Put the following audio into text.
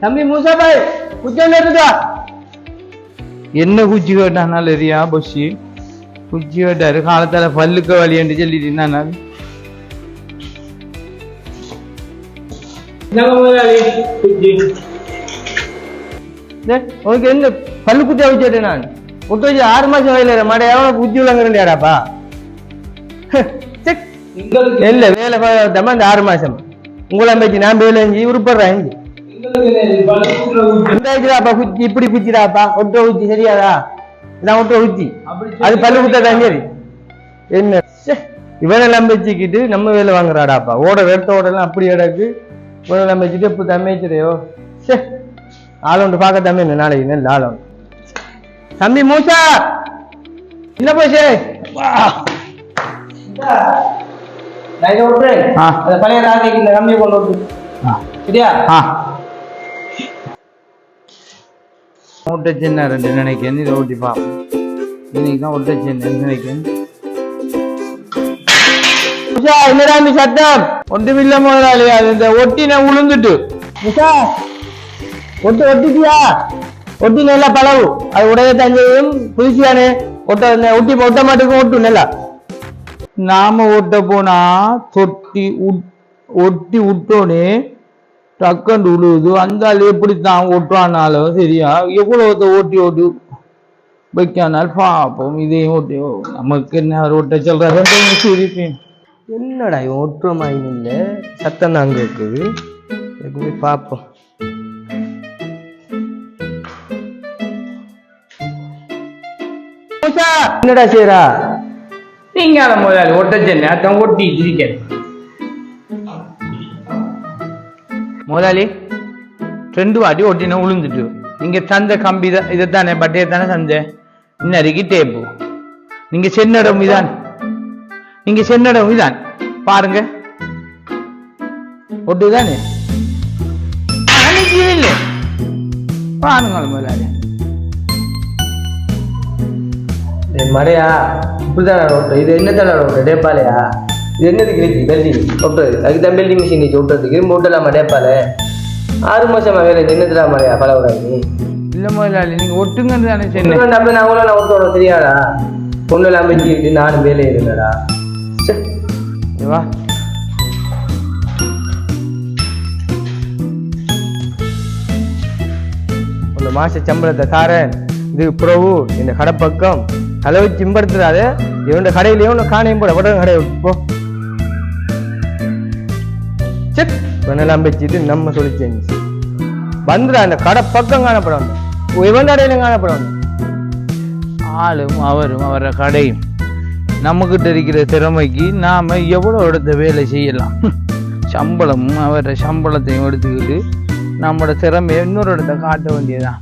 தம்பி மூசா பாய் குச்சி இருக்குதா? என்ன குச்சி கேட்டானால எரியா பஸ்ஸி குச்சி கேட்டாரு காலத்தால பல்லுக்க வழியண்டு சொல்லிட்டு இருந்தா உனக்கு என்ன பல்லு குத்தியா வச்சுட்டேன் நான் விட்டு வச்சு 6 மாசம் வயல மாட எவன குச்சி உள்ளங்கிறேன்டாப்பா இல்ல வேலை பார்த்தமா இந்த 6 மாசம் உங்களை வச்சு நான் வேலை செஞ்சு உருப்படுறேன் குச்சி இப்படி குச்சிடாப்பா ஒட்ட ஊச்சி சரியாதா இதான் ஒட்ட ஊச்சி அது பல்லு குத்தான் சரி என்ன இவனெல்லாம் வச்சுக்கிட்டு நம்ம வேலை வாங்குறாடாப்பா எடுத்த ஓடெல்லாம் அப்படி இடக்கு இவனெல்லாம் வச்சுட்டு இப்போ தம்மைச்சிடையோ சே ஆளுண்டு பார்க்க தம்பி என்ன நாளைக்கு நெல் ஆளும் தம்பி மூசா என்ன போச்சு பழைய ராஜைக்கு இந்த கம்மியை கொண்டு வந்து சரியா ஒட்ட சின்ன 2 நினைக்கிறேன் இதை ஓட்டி பார்ப்போம் இன்னைக்கு தான் ஒட்ட சின்ன நினைக்கிறேன் என்னடா சத்தம் ஒன்றுமில்ல முதலாளி அது இந்த ஒட்டின உளுந்துட்டு ஒட்டிட்டியா ஒட்டி நல்லா பழவு அது உடைய தஞ்சையும் புதுசியானே ஒட்டி ஒட்ட மாட்டுக்கும் ஒட்டும் நல்லா நாம ஓட்ட போனா ஒட்டி விட்டோனே டக்கண்டு உழுவுது அந்த ஆள் எப்படித்தான் ஓட்டுவானாலும் சரியா எவ்வளவு ஓட்டி வைக்கானால் பார்ப்போம் இதையும் ஓட்டி நமக்கு என்ன ஓட்ட சொல்றாரு சிரிப்பேன் என்னடா இவன் ஒட்டுற மாதிரி இல்லை சத்தம் தான் அங்க இருக்குது போய் பார்ப்போம் என்னடா செய்யறா நீங்க முதலாளி ஒட்ட சென்ன ஒட்டி இருக்கேன் முதலாளி 2 வாட்டி ஒட்டினா உளுந்துட்டு நீங்க சந்தை கம்பி தான் இதைத்தானே பட்டையை தானே சந்தை இன்னைக்கு டேப்பு நீங்க சென்னடம் இதான் பாருங்க ஒட்டுதானே இல்லை பாருங்க முதலாளி மறையா இப்படிதான் ஓட்டு இது என்னத்தான ஓட்டு டேப்பாலையா இது என்னதுக்கு இருக்கு பெல்டிங் ஒட்டுறது அதுக்குதான் பெல்டிங் மிஷின் வச்சு ஒட்டுறதுக்கு இரும்பு ஒட்டலாமா டேப்பால 6 மாசமா வேலை என்னதுடா மறையா பழகுறாங்க இல்ல முதலாளி நீங்க ஒட்டுங்க தானே சரி நம்ம நான் ஒட்டோட தெரியாதா பொண்ணெல்லாம் வச்சுக்கிட்டு நானும் வேலை இருந்தடா வா இந்த மாச சம்பளத்தை தாரேன் இது பிரபு இந்த கடை பக்கம் அளவு சிம்படுத்துறாரு இவன் கடையிலயும் ஒன்று காணையும் போட உடனே கடை போ செக் பண்ணலாம் வச்சுட்டு நம்ம சொல்லி செஞ்சு வந்துடா அந்த கடை பக்கம் காணப்படும் இவன் கடையிலும் காணப்படும் ஆளும் அவரும் அவர கடையும் நம்மகிட்ட இருக்கிற திறமைக்கு நாம எவ்வளவு இடத்த வேலை செய்யலாம் சம்பளமும் அவர சம்பளத்தையும் எடுத்துக்கிட்டு நம்மளோட திறமையை இன்னொரு இடத்த காட்ட வேண்டியதுதான்